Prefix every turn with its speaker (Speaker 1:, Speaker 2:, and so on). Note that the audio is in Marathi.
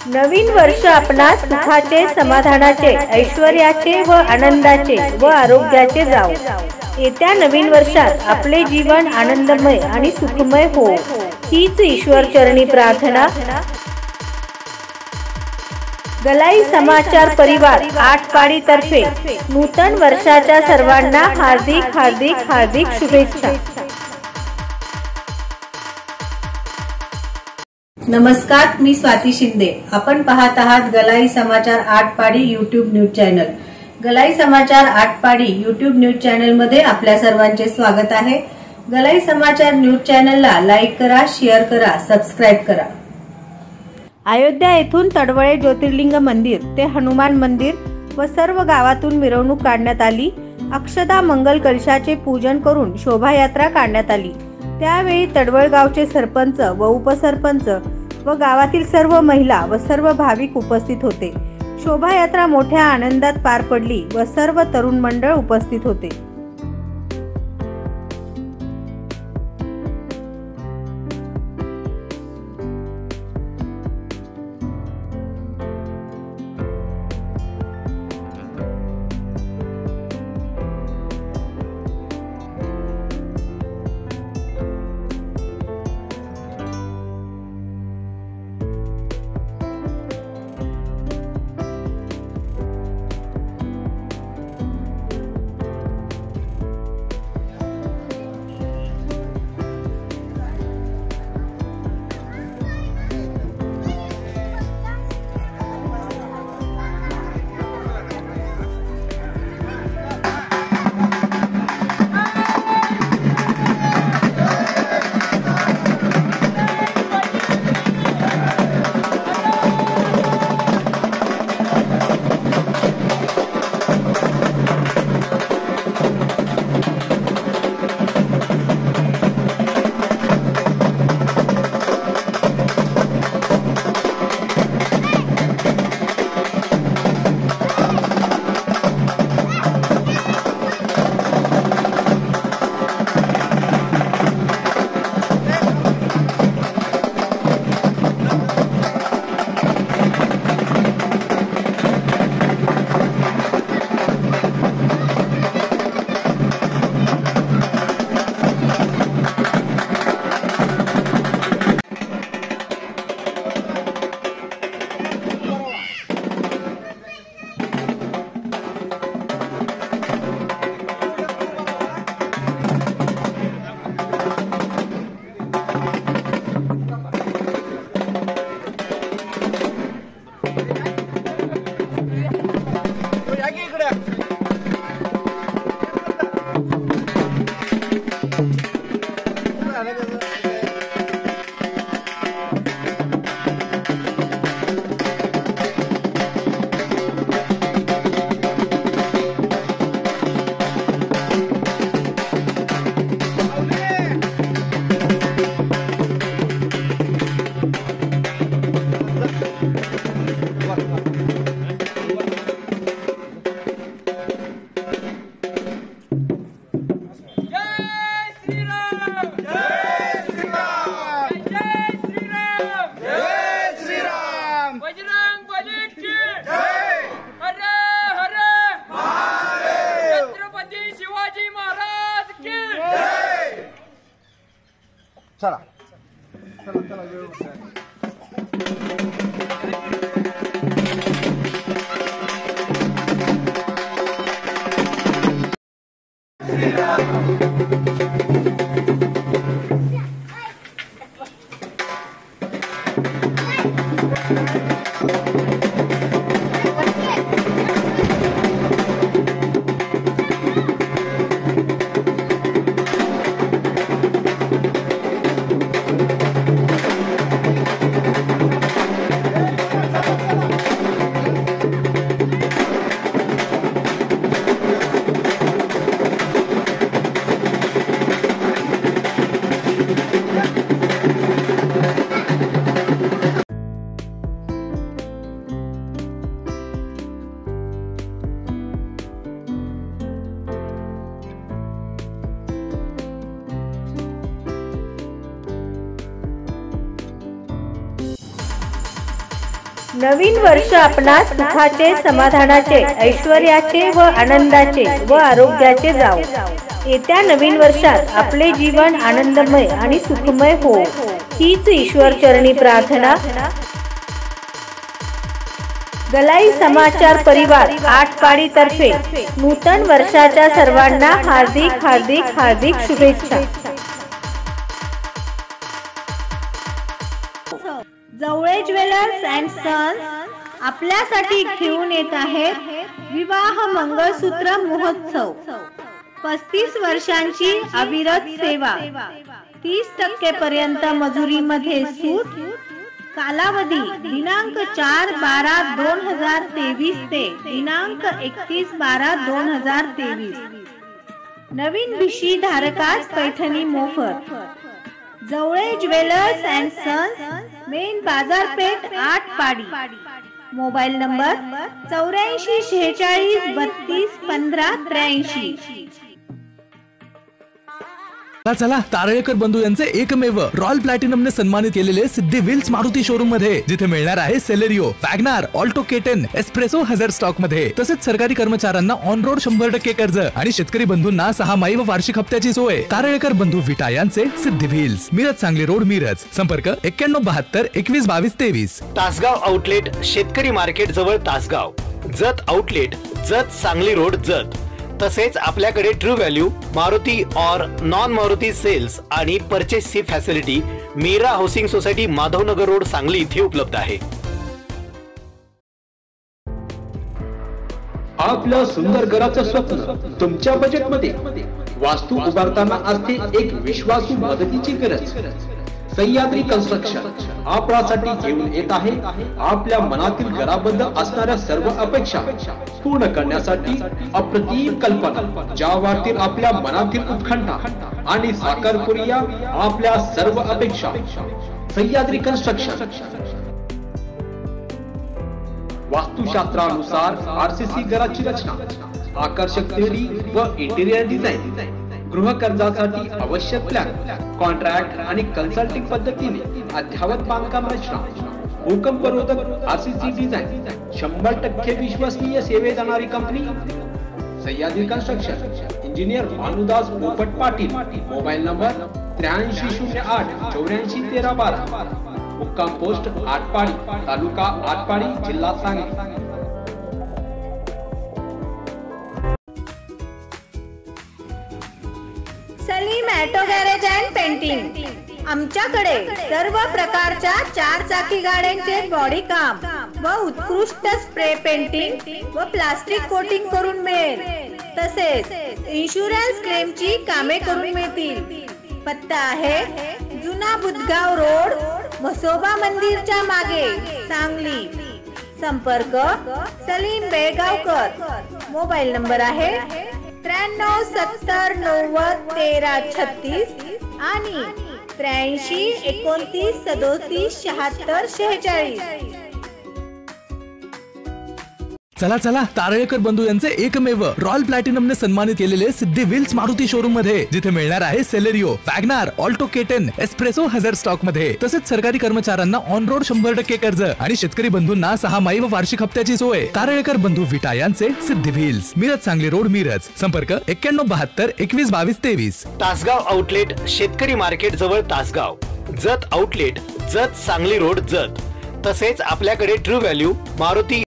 Speaker 1: नवीन वर्ष आपणास सुखाचे, समाधानाचे, ऐश्वर्याचे व आनंदाचे व आरोग्याचे जावो। येत्या नवीन वर्षात आपले जीवन आनंदमय आणि सुखमय हो, हीच ईश्वर चरणी प्रार्थना। गलाई समाचार परिवार आटपाडी तर्फे नूतन वर्षाच्या सर्वांना हार्दिक हार्दिक हार्दिक शुभेच्छा।
Speaker 2: नमस्कार, मी स्वाती शिंदे। आपण पाहत आहात गलाई समाचार आटपाडी यूट्यूब न्यूज चॅनल। गलाई समाचार आटपाडी यूट्यूब न्यूज चॅनल मध्ये आपल्या सर्वांचे स्वागत आहे। गलाई समाचार न्यूज चॅनलला लाईक करा, शेअर करा, सबस्क्राइब करा।
Speaker 1: अयोध्या येथून तडवळे ज्योतिर्लिंग मंदिर ते हनुमान मंदिर व सर्व गावातून मिरवणूक काढण्यात आली। अक्षदा मंगल कलशाचे पूजन करून शोभायात्रा काढण्यात आली। त्यावेळी तडवळ गावचे सरपंच व उपसरपंच व गावातील सर्व महिला व सर्व भाविक उपस्थित होते। शोभायात्रा मोठ्या आनंदात पार पडली व सर्व तरुण मंडळ उपस्थित होते।
Speaker 3: चला
Speaker 1: नवीन वर्ष आपणास सुखाचे, समाधानाचे, ऐश्वर्याचे व आनंदाचे व आरोग्याचे जाओ। येत्या नवीन वर्षात आपले जीवन आनंदमय आणि सुखमय हो, हीच ईश्वर चरणी प्रार्थना। गलाई समाचार परिवार आटपाडी तर्फे नूतन वर्षाच्या सर्वांना हार्दिक हार्दिक हार्दिक शुभेच्छा। जवळे ज्वेलर्स अँड सन्स आपल्यासाठी घेऊन येत आहेत विवाह मंगळसूत्र महोत्सव। 35 वर्षांची अविरत सेवा, 30% पर्यंत मजुरीमध्ये सूट, कालावधी दिनांक 4/12/2023 ते दिनांक 31/12/2023। नवीन भिशी धारकास पैठणी मोफत। जवळे ज्वेलर्स अँड सन्स, मेन बाजारपेठ आटपाडी। Mobile number 84 46 32 15 83।
Speaker 4: चला तारळेकर बंधू यांचे एकमेव रॉयल प्लॅटिनमने सन्मानित केलेले सिद्धी व्हील्स मारुती शोरूम मध्ये, जिथे मिळणार आहे Celerio, WagonR, Alto K10, Espresso हजर स्टॉक मध्ये। तसेच सरकारी कर्मचाऱ्यांना ऑन रोड 100% कर्ज आणि शेतकरी बंधूंना 6 व वार्षिक हप्त्याची सोय। तारळेकर बंधू विटा यांचे सिद्धी व्हील्स, मिरज सांगली रोड, मिरज। संपर्क 9172 21 22 23।
Speaker 5: तासगाव आउटलेट, शेतकरी मार्केट जवळ तासगाव। Jat outlet, Jat Sangli road, Jat. तसेच आपल्याकडे ट्रू व्हॅल्यू, मारुती और नॉन मारुती सेल्स आणि परचेसची facility Meera housing society, Madhavnagar road, Sangli इथे उपलब्ध आहे।
Speaker 6: आपल्या सुंदर घराचं स्वप्न तुमच्या बजेटमध्ये, वास्तू उभारताना असते एक विश्वासू मदतीची गरज। सह्याद्री कन्स्ट्रक्शन आपल्यासाठी घेऊन येत आहे आपल्या मनातील घराबद्दल असणाऱ्या सर्व अपेक्षा पूर्ण करण्यासाठी अप्रतिम कल्पना, ज्या वाटतील आपल्या मनातील उत्कंठा आणि साकार करूया आपल्या सर्व अपेक्षा। सह्याद्री कन्स्ट्रक्शन वास्तुशास्त्रानुसार RCC घराची रचना, आकर्षक थेरी व इंटिरियर डिझाइन, गृह कर्जासाठी आवश्यक प्लॅन, कॉन्ट्रॅक्ट आणि कन्सल्टिंग पद्धतीने अद्यावत बांधकाम रचना, भूकंपरोधक RCC डिझाइन, 100% विश्वसनीय सेवे देणारी company Sahyadri construction. Engineer Bhanudas पोपट पाटील। Mobile number 8308 84 13 12। मुक्काम पोस्ट आटपाडी, तालुका आटपाडी, जिल्हा Sangli.
Speaker 1: Salim auto garage and painting. आमच्याकडे सर्व प्रकारच्या 4 चाकी गाड्यांचे बॉडी काम व उत्कृष्ट स्प्रे पेंटिंग व प्लास्टिक कोटिंग करून मिळेल। तसेच इन्शुरन्स क्लेमची कामे करून मिळतील। पत्ता आहे जुना बुधगाव रोड, म्हसोबा मंदिरच्या मागे, सांगली। संपर्क सलीम बेळगावकर। मोबाईल नंबर आहे 93 70 90 13 36 आणि 83 29 37 76 46।
Speaker 4: चला तारळेकर बंधू यांचे एकमेव रॉयल प्लॅटिनमने सन्मानित केलेले सिद्धी व्हील्स मारुती शोरूम मध्ये, जिथे मिळणार आहे Celerio, WagonR, Alto K10, Espresso हजर स्टॉक मध्ये। तसेच सरकारी कर्मचाऱ्यांना ऑन रोड 100% कर्ज आणि शेतकरी बंधूंना 6 व वार्षिक हप्त्याची सोय। तारळेकर बंधू विटा यांचे सिद्धी व्हील्स, मिरज सांगली रोड, मिरज। संपर्क 9172 21 22 23।
Speaker 5: तासगाव आउटलेट, शेतकरी मार्केट जवळ तासगाव। Jat outlet, Jat Sangli road, Jat. तसेच आपल्याकडे ट्रू व्हॅल्यू, मारुती